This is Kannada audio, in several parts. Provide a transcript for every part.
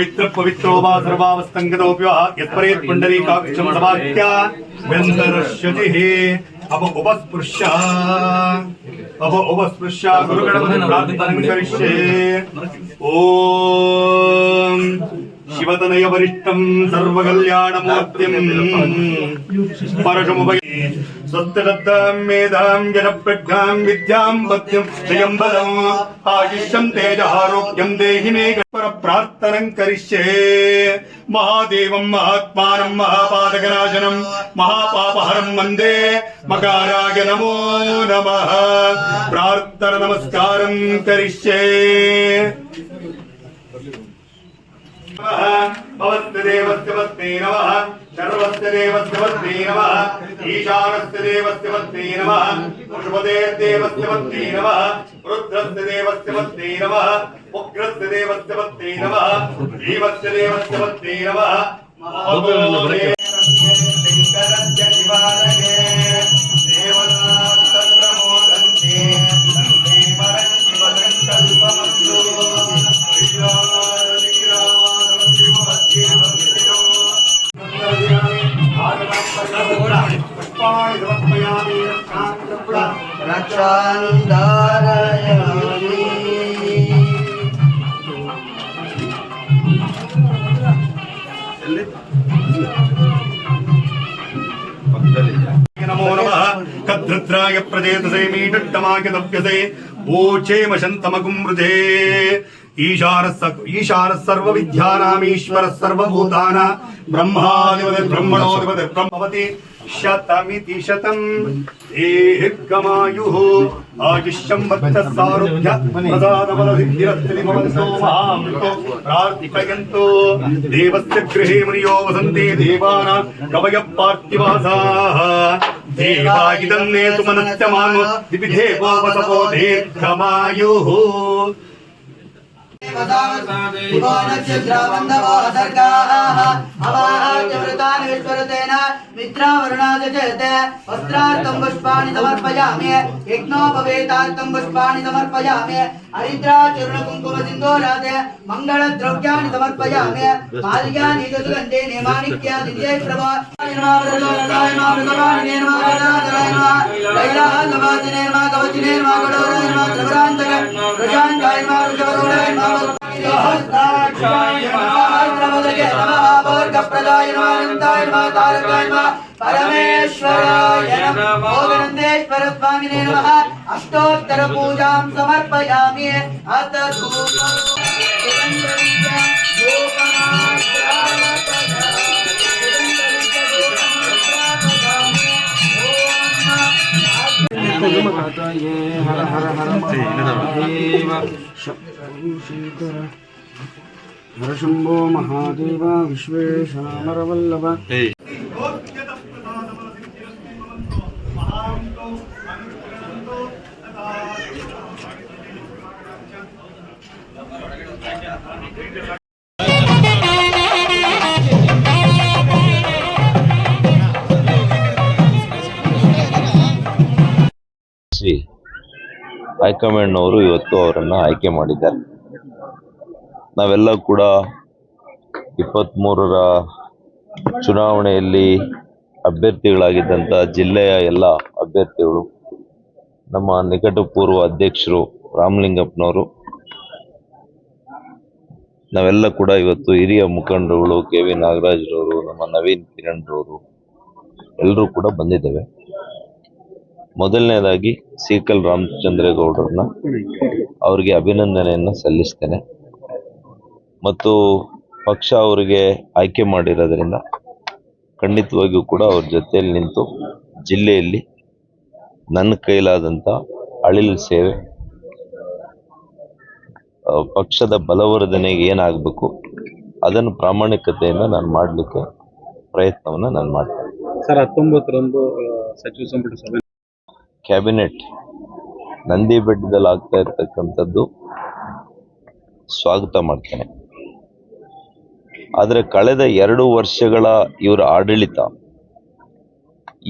पवित्र पवित्रो वा सर्वावस्थंगतोऽप्यः यत्परेत् पुण्डरीकाक्षं समाख्या व्यन्तरश्यतिः अब उपस्पृश्य गुरुगणपतिं प्रार्थनां करिष्ये। ओम शिवतनय वरिष्ठं सर्वकल्याणमूर्तिं परशुमुपये स्वस्तिरद्धां मेधां जनप्रज्ञां विद्यां पद्यं जयं बलम् आयुष्यं तेजः आरोग्यं देहि मे प्रार्थनां करिष्ये। महादेवं महात्मानं महापातकनाशनं महापापहरं वन्दे मकाराय नमो नमः। प्रार्थना नमस्कारं करिष्ये। भवस्य देवस्य वस्ते नमः सर्वस्य देवस्य वस्ते नमः ईशानस्य देवस्य वस्ते नमः पुष्पदेवस्य वस्ते नमः रुद्रस्य देवस्य वस्ते नमः उग्रस्य देवस्य वस्ते नमः जीवस्य देवस्य वस्ते नमः शंकरस्य शिवालये देवतास्तत्रमोदन्ते तन्मे परशिवसङ्कल्पमस्तु। नमो नमः कद्रुद्राय प्रजेतसे मीटट्टमाय दप्यसे ओचेम शन्तमकुमृते। ईशानः सर्वविद्यानाम् ईश्वरः सर्वभूतानां ब्रह्माधिपतिर्ब्रह्मणोऽधिपतिः ब्रह्मवति शतमिति शतं दीर्घमायुः आयुष्यं वत्ससारोग्य प्रसादबलसिद्धिरस्तिभवन्तो महामृतो प्रार्थयन्तु। देवस्य गृहे मुनयो वसन्ति देवानां कवयः पार्थिवासाः देवा इदं नेतु मनस्यमानो दिविधेवो वसवो दीर्घमायुः। वस्त्रार्थं पुष्पाणि समर्पयामि यज्ञोपवेतार्थं पुष्पाणि समर्पयामि हरिद्राचूर्णकुङ्कुमसिन्दूरात् मङ्गलद्रव्याणि समर्पयामि माल्यानि सुगन्धेन माणिक्यादित्यै प्रभा परमेश्वराय नमः। गोविन्देश्वर स्वामिने नमः। अष्टोत्तर पूजां समर्पयामि अथ हर शंभो महादेव विश्वेशामरवल्लभ। ಶ್ರೀ ಹೈಕಮಾಂಡ್ನವರು ಇವತ್ತು ಅವರನ್ನು ಆಯ್ಕೆ ಮಾಡಿದ್ದಾರೆ. ನಾವೆಲ್ಲ ಕೂಡ 23ರ ಚುನಾವಣೆಯಲ್ಲಿ ಅಭ್ಯರ್ಥಿಗಳಾಗಿದ್ದಂಥ ಜಿಲ್ಲೆಯ ಎಲ್ಲ ಅಭ್ಯರ್ಥಿಗಳು, ನಮ್ಮ ನಿಕಟಪೂರ್ವ ಅಧ್ಯಕ್ಷರು ರಾಮಲಿಂಗಪ್ಪನವರು, ನಾವೆಲ್ಲ ಕೂಡ ಇವತ್ತು ಹಿರಿಯ ಮುಖಂಡರುಗಳು ಕೆ ವಿ ನಾಗರಾಜ್ರವರು, ನಮ್ಮ ನವೀನ್ ಕಿರಣ್ರವರು ಎಲ್ಲರೂ ಕೂಡ ಬಂದಿದ್ದೇವೆ. ಮೊದಲನೇದಾಗಿ ಸೀಕಲ್ ರಾಮಚಂದ್ರೇಗೌಡರನ್ನ ಅವರಿಗೆ ಅಭಿನಂದನೆಯನ್ನು ಸಲ್ಲಿಸ್ತೇನೆ. ಮತ್ತು ಪಕ್ಷ ಅವರಿಗೆ ಆಯ್ಕೆ ಮಾಡಿರೋದ್ರಿಂದ ಖಂಡಿತವಾಗಿಯೂ ಕೂಡ ಅವ್ರ ಜೊತೆಯಲ್ಲಿ ನಿಂತು ಜಿಲ್ಲೆಯಲ್ಲಿ ನನ್ನ ಕೈಲಾದಂಥ ಅಳಿಲು ಸೇವೆ, ಪಕ್ಷದ ಬಲವರ್ಧನೆಗೆ ಏನಾಗಬೇಕು ಅದನ್ನು ಪ್ರಾಮಾಣಿಕತೆಯಿಂದ ನಾನು ಮಾಡಲಿಕ್ಕೆ ಪ್ರಯತ್ನವನ್ನು ನಾನು ಮಾಡ್ತೇನೆ. ಸರ್, 19ರಂದು ಸಚಿವ ಸಂಪುಟ ಸಭೆ ಕ್ಯಾಬಿನೆಟ್ ನಂದಿ ಬೆಟ್ಟದಲ್ಲಿ ಆಗ್ತಾ ಇರ್ತಕ್ಕಂಥದ್ದು ಸ್ವಾಗತ ಮಾಡ್ತೇನೆ. ಆದರೆ ಕಳೆದ 2 ವರ್ಷಗಳ ಇವರ ಆಡಳಿತ,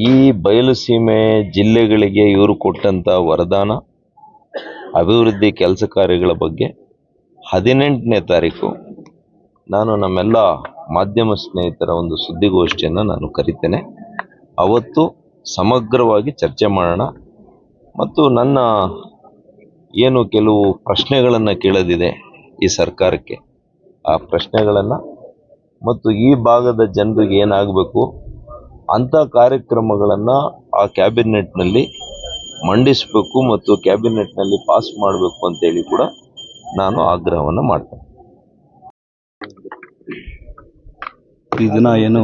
ಈ ಬಯಲು ಸೀಮೆ ಜಿಲ್ಲೆಗಳಿಗೆ ಇವರು ಕೊಟ್ಟಂತ ವರದಾನ, ಅಭಿವೃದ್ಧಿ ಕೆಲಸ ಕಾರ್ಯಗಳ ಬಗ್ಗೆ 18ನೇ ತಾರೀಕು ನಾನು ನಮ್ಮೆಲ್ಲ ಮಾಧ್ಯಮ ಸ್ನೇಹಿತರ ಒಂದು ಸುದ್ದಿಗೋಷ್ಠಿಯನ್ನು ನಾನು ಕರಿತೇನೆ. ಅವತ್ತು ಸಮಗ್ರವಾಗಿ ಚರ್ಚೆ ಮಾಡೋಣ ಮತ್ತು ನನ್ನ ಏನು ಕೆಲವು ಪ್ರಶ್ನೆಗಳನ್ನು ಕೇಳೋದಿದೆ ಈ ಸರ್ಕಾರಕ್ಕೆ, ಆ ಪ್ರಶ್ನೆಗಳನ್ನು ಮತ್ತು ಈ ಭಾಗದ ಜನರಿಗೆ ಏನಾಗಬೇಕು ಅಂಥ ಕಾರ್ಯಕ್ರಮಗಳನ್ನು ಆ ಕ್ಯಾಬಿನೆಟ್ನಲ್ಲಿ ಮಂಡಿಸಬೇಕು ಮತ್ತು ಕ್ಯಾಬಿನೆಟ್ನಲ್ಲಿ ಪಾಸ್ ಮಾಡಬೇಕು ಅಂತೇಳಿ ಕೂಡ ನಾನು ಆಗ್ರಹವನ್ನು ಮಾಡ್ತೇನೆ. ಈ ದಿನ ಏನು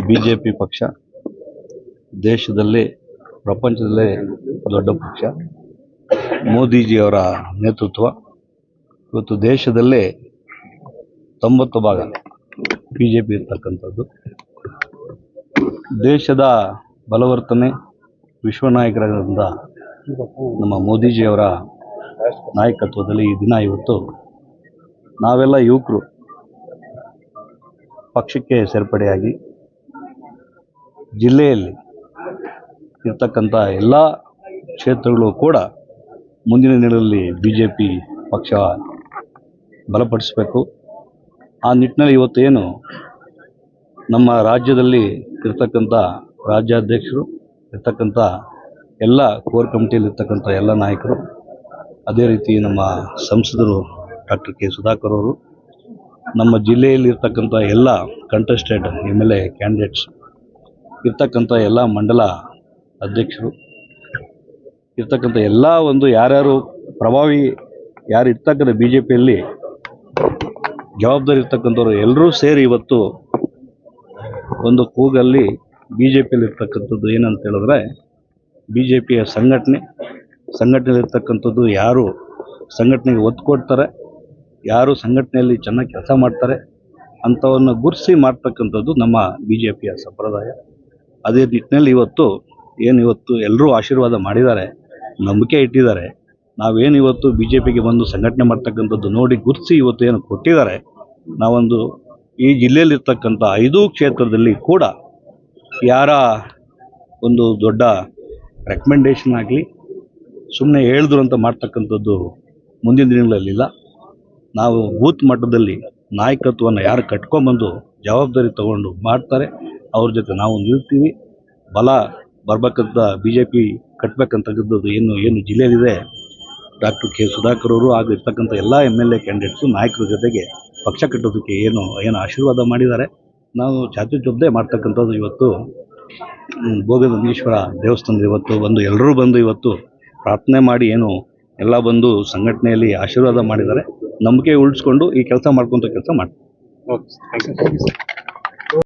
BJP ಪಕ್ಷ ದೇಶದಲ್ಲಿ ಪ್ರಪಂಚದಲ್ಲೇ ದೊಡ್ಡ ಪಕ್ಷ, ಮೋದಿಜಿಯವರ ನೇತೃತ್ವ, ಇವತ್ತು ದೇಶದಲ್ಲೇ 90% BJP ಇರ್ತಕ್ಕಂಥದ್ದು. ದೇಶದ ಬಲವರ್ತನೆ ವಿಶ್ವ ನಾಯಕರಾದ ನಮ್ಮ ಮೋದಿಜಿಯವರ ನಾಯಕತ್ವದಲ್ಲಿ ಈ ದಿನ ಇವತ್ತು ನಾವೆಲ್ಲ ಯುವಕರು ಪಕ್ಷಕ್ಕೆ ಸೇರ್ಪಡೆಯಾಗಿ ಜಿಲ್ಲೆಯಲ್ಲಿ ಇರ್ತಕ್ಕಂಥ ಎಲ್ಲ ಕ್ಷೇತ್ರಗಳು ಕೂಡ ಮುಂದಿನ ದಿನಗಳಲ್ಲಿ BJP ಪಕ್ಷ ಬಲಪಡಿಸಬೇಕು. ಆ ನಿಟ್ಟಿನಲ್ಲಿ ಇವತ್ತೇನು ನಮ್ಮ ರಾಜ್ಯದಲ್ಲಿ ಇರ್ತಕ್ಕಂಥ ರಾಜ್ಯಾಧ್ಯಕ್ಷರು ಇರ್ತಕ್ಕಂಥ ಎಲ್ಲ ಕೋರ್ ಕಮಿಟಿಯಲ್ಲಿ ಇರ್ತಕ್ಕಂಥ ಎಲ್ಲ ನಾಯಕರು, ಅದೇ ರೀತಿ ನಮ್ಮ ಸಂಸದರು ಡಾಕ್ಟರ್ ಕೆ ಸುಧಾಕರ್ ಅವರು, ನಮ್ಮ ಜಿಲ್ಲೆಯಲ್ಲಿ ಇರ್ತಕ್ಕಂಥ ಎಲ್ಲ ಕಂಟೆಸ್ಟೆಡ್ MLA ಕ್ಯಾಂಡಿಡೇಟ್ಸ್ ಇರ್ತಕ್ಕಂಥ ಎಲ್ಲ ಮಂಡಲ ಅಧ್ಯಕ್ಷರು ಇರ್ತಕ್ಕಂಥ ಎಲ್ಲ ಒಂದು ಯಾರ್ಯಾರು ಪ್ರಭಾವಿ ಯಾರು ಇರ್ತಕ್ಕಂಥ BJPಯಲ್ಲಿ ಜವಾಬ್ದಾರಿ ಇರ್ತಕ್ಕಂಥವ್ರು ಎಲ್ಲರೂ ಸೇರಿ ಇವತ್ತು ಒಂದು ಕೂಗಲ್ಲಿ BJPಯಲ್ಲಿ ಇರ್ತಕ್ಕಂಥದ್ದು ಏನಂತ ಹೇಳಿದ್ರೆ, BJPಯ ಸಂಘಟನೆಯಲ್ಲಿರ್ತಕ್ಕಂಥದ್ದು ಯಾರು ಸಂಘಟನೆಗೆ ಒತ್ತು ಕೊಡ್ತಾರೆ, ಯಾರು ಸಂಘಟನೆಯಲ್ಲಿ ಚೆನ್ನಾಗಿ ಕೆಲಸ ಮಾಡ್ತಾರೆ ಅಂಥವನ್ನು ಗುರುತಿಸಿ ಮಾಡ್ತಕ್ಕಂಥದ್ದು ನಮ್ಮ BJPಯ ಸಂಪ್ರದಾಯ. ಅದೇ ನಿಟ್ಟಿನಲ್ಲಿ ಇವತ್ತು ಎಲ್ಲರೂ ಆಶೀರ್ವಾದ ಮಾಡಿದ್ದಾರೆ, ನಂಬಿಕೆ ಇಟ್ಟಿದ್ದಾರೆ. ನಾವೇನು ಇವತ್ತು BJPಗೆ ಬಂದು ಸಂಘಟನೆ ಮಾಡ್ತಕ್ಕಂಥದ್ದು ನೋಡಿ ಗುರುತಿಸಿ ಇವತ್ತು ಏನು ಕೊಟ್ಟಿದ್ದಾರೆ, ನಾವೊಂದು ಈ ಜಿಲ್ಲೆಯಲ್ಲಿರ್ತಕ್ಕಂಥ 5 ಕ್ಷೇತ್ರದಲ್ಲಿ ಕೂಡ ಯಾರ ಒಂದು ದೊಡ್ಡ ರೆಕಮೆಂಡೇಶನ್ ಆಗಲಿ ಸುಮ್ಮನೆ ಹೇಳಿದ್ರು ಅಂತ ಮಾಡ್ತಕ್ಕಂಥದ್ದು ಮುಂದಿನ ದಿನಗಳಲ್ಲಿಲ್ಲ. ನಾವು ಬೂತ್ ಮಟ್ಟದಲ್ಲಿ ನಾಯಕತ್ವವನ್ನು ಯಾರು ಕಟ್ಕೊಂಡ್ಬಂದು ಜವಾಬ್ದಾರಿ ತಗೊಂಡು ಮಾಡ್ತಾರೆ ಅವ್ರ ಜೊತೆ ನಾವು ನಿಲ್ತೀವಿ. ಬಲ ಬರ್ಬೇಕಂತ BJP ಕಟ್ಟಬೇಕಂತಕ್ಕಂಥದ್ದು ಏನು ಜಿಲ್ಲೆಯಲ್ಲಿದೆ, ಡಾಕ್ಟರ್ ಕೆ ಸುಧಾಕರ್ ಅವರು ಹಾಗೂ ಇರ್ತಕ್ಕಂಥ ಎಲ್ಲ MLA ಕ್ಯಾಂಡಿಡೇಟ್ಸು ನಾಯಕರ ಜೊತೆಗೆ ಪಕ್ಷ ಕಟ್ಟೋದಕ್ಕೆ ಏನು ಆಶೀರ್ವಾದ ಮಾಡಿದ್ದಾರೆ, ನಾವು ಚಾಚು ಮಾಡ್ತಕ್ಕಂಥದ್ದು. ಇವತ್ತು ಭೋಗನಂದೀಶ್ವರ ದೇವಸ್ಥಾನದ ಇವತ್ತು ಎಲ್ಲರೂ ಬಂದು ಇವತ್ತು ಪ್ರಾರ್ಥನೆ ಮಾಡಿ ಎಲ್ಲ ಬಂದು ಸಂಘಟನೆಯಲ್ಲಿ ಆಶೀರ್ವಾದ ಮಾಡಿದ್ದಾರೆ. ನಂಬಿಕೆ ಉಳಿಸ್ಕೊಂಡು ಈ ಕೆಲಸ ಮಾಡ್ಕೊತ ಕೆಲಸ ಮಾಡ್ತೀವಿ. Okay, thank you.